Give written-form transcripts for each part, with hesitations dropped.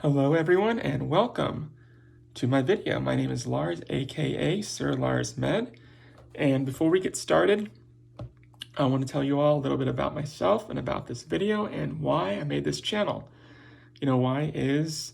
Hello everyone and welcome to my video. My name is Lars, aka Sir Lars Med, and before we get started, I want to tell you all a little bit about myself and about this video and why I made this channel. Why is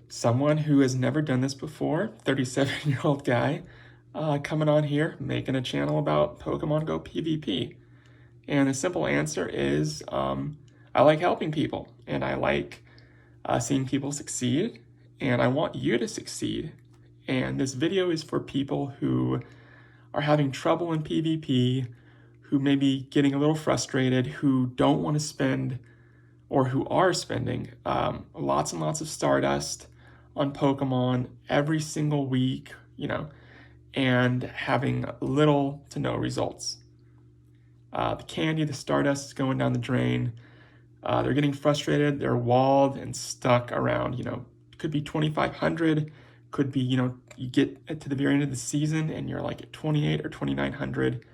someone who has never done this before, 37-year-old guy, coming on here making a channel about Pokemon Go PvP. And the simple answer is I like helping people and I like seeing people succeed, and I want you to succeed. And this video is for people who are having trouble in PvP, who may be getting a little frustrated, who don't want to spend or who are spending lots and lots of Stardust on Pokemon every single week, and having little to no results. The candy, the Stardust is going down the drain. They're getting frustrated, they're walled and stuck around, could be 2,500, could be, you get to the very end of the season and you're like at 28 or 2,900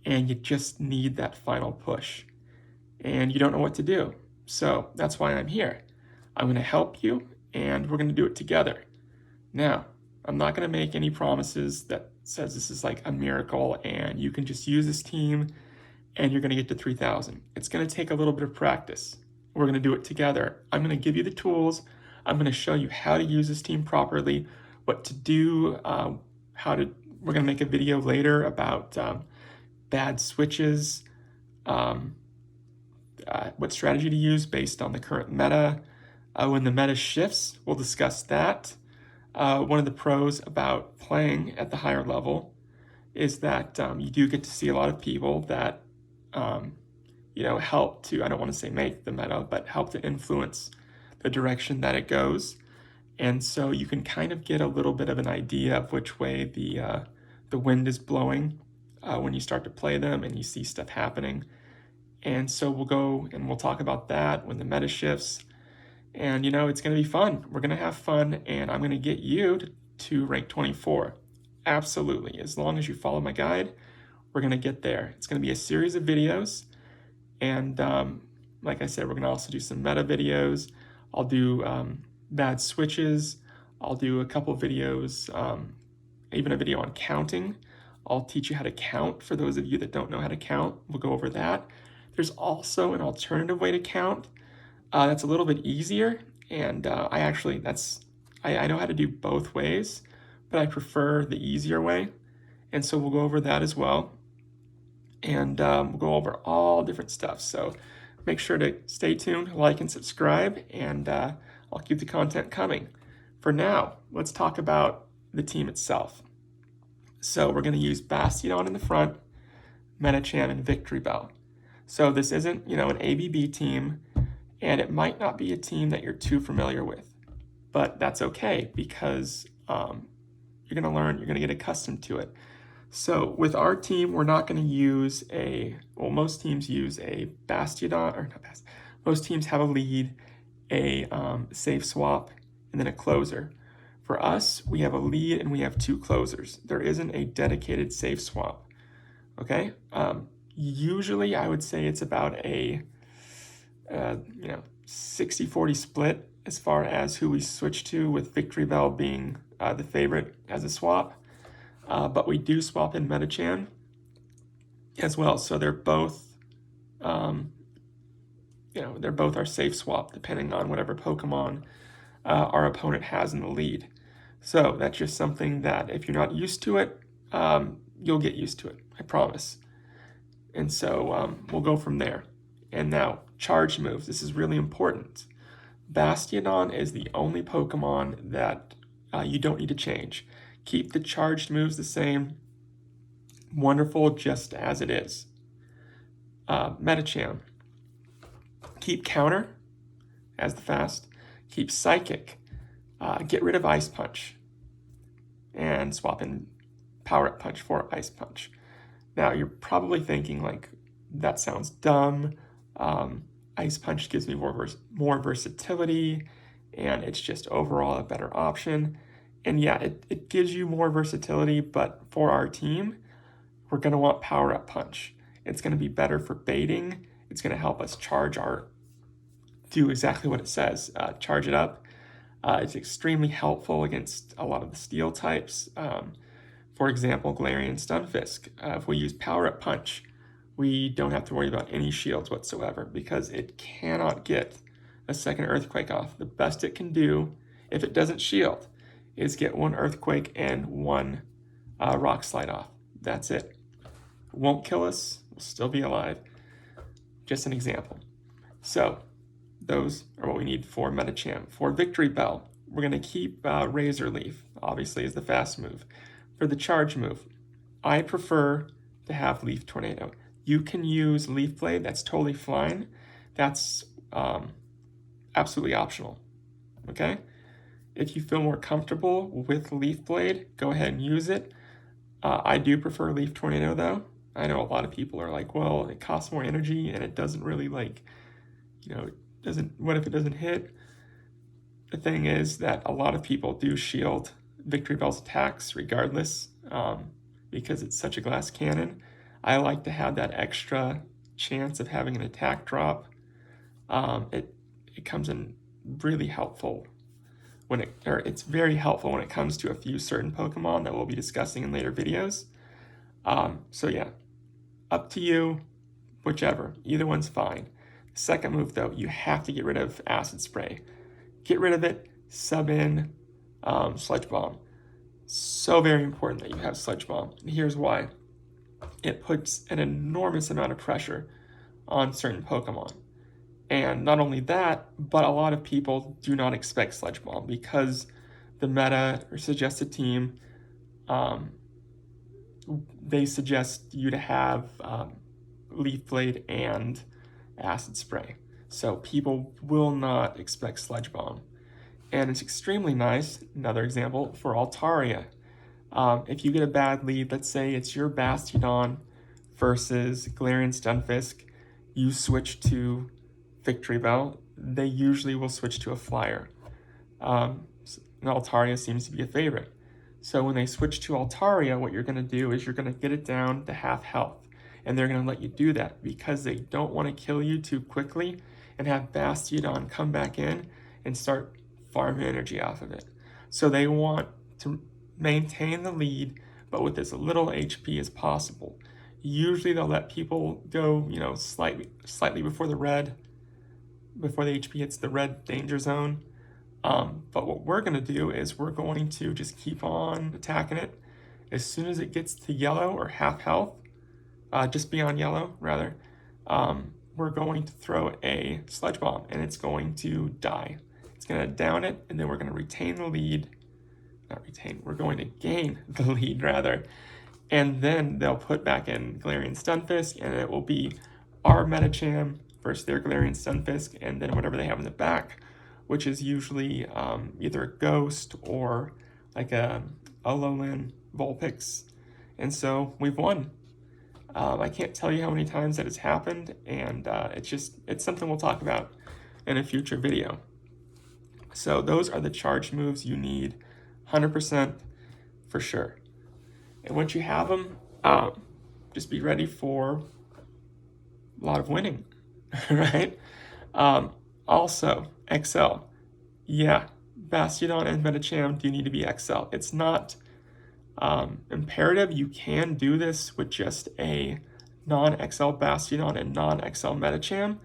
and you just need that final push and you don't know what to do. So that's why I'm here. I'm going to help you and we're going to do it together. Now, I'm not going to make any promises that says this is like a miracle and you can just use this team and you're going to get to 3,000. It's going to take a little bit of practice. We're going to do it together. I'm going to give you the tools. I'm going to show you how to use this team properly, what to do, we're going to make a video later about bad switches, what strategy to use based on the current meta. When the meta shifts, we'll discuss that. One of the pros about playing at the higher level is that you do get to see a lot of people that help to, I don't want to say make the meta, but help to influence the direction that it goes. And so you can kind of get a little bit of an idea of which way the wind is blowing when you start to play them and you see stuff happening. And so we'll go and we'll talk about that when the meta shifts. And it's going to be fun. We're going to have fun and I'm going to get you to rank 24. Absolutely. As long as you follow my guide, we're going to get there. It's going to be a series of videos. And like I said, we're going to also do some meta videos. I'll do bad switches. I'll do a couple videos, even a video on counting. I'll teach you how to count for those of you that don't know how to count. We'll go over that. There's also an alternative way to count that's a little bit easier. And I know how to do both ways, but I prefer the easier way. And so we'll go over that as well. And we'll go over all different stuff. So make sure to stay tuned, like and subscribe, and I'll keep the content coming. For now, let's talk about the team itself. So we're going to use Bastiodon in the front, Medicham, and Victreebel. So this isn't, an ABB team, and it might not be a team that you're too familiar with, but that's okay because you're going to learn, you're going to get accustomed to it. So with our team, we're not going to use most teams use a Bastiodon, most teams have a lead, a safe swap, and then a closer. For us, we have a lead and we have two closers. There isn't a dedicated safe swap, okay? Usually I would say it's about a 60-40 split as far as who we switch to, with Victreebel being the favorite as a swap. But we do swap in Medicham as well. So they're both, they're both our safe swap depending on whatever Pokemon our opponent has in the lead. So that's just something that if you're not used to it, you'll get used to it, I promise. And so we'll go from there. And now, charge moves. This is really important. Bastiodon is the only Pokemon that you don't need to change. Keep the charged moves the same. Wonderful just as it is. Medicham. Keep counter as the fast. Keep psychic. Get rid of ice punch. And swap in power up punch for ice punch. Now you're probably thinking like, that sounds dumb. Ice punch gives me more versatility and it's just overall a better option. And yeah, it gives you more versatility, but for our team, we're going to want Power Up Punch. It's going to be better for baiting. It's going to help us do exactly what it says, charge it up. It's extremely helpful against a lot of the steel types. For example, Galarian Stunfisk. If we use Power Up Punch, we don't have to worry about any shields whatsoever because it cannot get a second Earthquake off. The best it can do, if it doesn't shield, is get one Earthquake and one Rock Slide off. That's it. Won't kill us, we'll still be alive. Just an example. So those are what we need for Medicham. For Victreebel, we're going to keep Razor Leaf, obviously, as the fast move. For the charge move, I prefer to have Leaf Tornado. You can use Leaf Blade, that's totally fine. That's absolutely optional, okay? If you feel more comfortable with Leaf Blade, go ahead and use it. I do prefer Leaf Tornado though. I know a lot of people are like, well, it costs more energy and it doesn't really what if it doesn't hit? The thing is that a lot of people do shield Victreebel's attacks regardless, because it's such a glass cannon. I like to have that extra chance of having an attack drop. It comes in really helpful it's very helpful when it comes to a few certain Pokemon that we'll be discussing in later videos. So yeah, up to you, whichever. Either one's fine. Second move though, you have to get rid of Acid Spray. Get rid of it, sub in Sludge Bomb. So very important that you have Sludge Bomb. And here's why. It puts an enormous amount of pressure on certain Pokemon. And not only that, but a lot of people do not expect Sludge Bomb because the meta or suggested team, they suggest you to have Leaf Blade and Acid Spray. So people will not expect Sludge Bomb. And it's extremely nice, another example, for Altaria. If you get a bad lead, let's say it's your Bastiodon versus Galarian Stunfisk, you switch to Victreebel, they usually will switch to a flyer. And Altaria seems to be a favorite. So when they switch to Altaria, what you're going to do is you're going to get it down to half health. And they're going to let you do that because they don't want to kill you too quickly and have Bastiodon come back in and start farming energy off of it. So they want to maintain the lead, but with as little HP as possible. Usually they'll let people go, slightly before the HP hits the red danger zone. But what we're going to do is we're going to just keep on attacking it. As soon as it gets to yellow or half health, just beyond yellow rather, we're going to throw a Sludge Bomb and it's going to die. It's going to down it, and then we're going to retain the lead. We're going to gain the lead rather. And then they'll put back in Galarian Stunfisk, and it will be our Medicham versus their Galarian Stunfisk, and then whatever they have in the back, which is usually either a Ghost or like a Alolan Vulpix. And so we've won. I can't tell you how many times that has happened, and it's something we'll talk about in a future video. So those are the charge moves you need, 100% for sure. And once you have them, just be ready for a lot of winning, right? Also, XL. Yeah, Bastiodon and Medicham do need to be XL. It's not imperative. You can do this with just a non-XL Bastiodon and non-XL Medicham.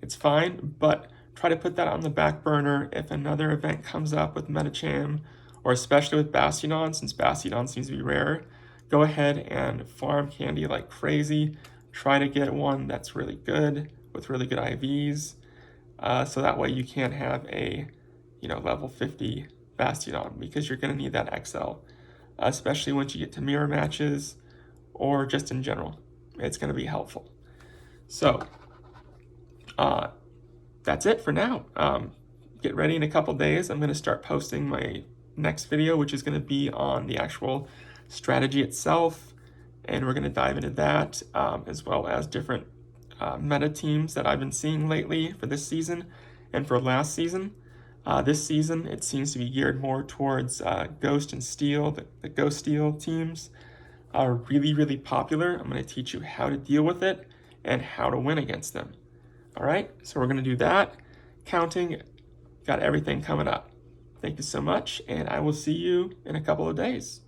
It's fine, but try to put that on the back burner if another event comes up with Medicham, or especially with Bastiodon, since Bastiodon seems to be rare. Go ahead and farm candy like crazy. Try to get one that's really good with really good IVs, so that way you can't have a level 50 Bastiodon, because you're going to need that XL, especially once you get to mirror matches or just in general. It's going to be helpful. So that's it for now. Get ready in a couple days. I'm going to start posting my next video, which is going to be on the actual strategy itself, and we're going to dive into that, as well as different meta teams that I've been seeing lately for this season and for last season. This season, it seems to be geared more towards Ghost and Steel. The Ghost Steel teams are really, really popular. I'm going to teach you how to deal with it and how to win against them. All right, so we're going to do that. Counting, got everything coming up. Thank you so much, and I will see you in a couple of days.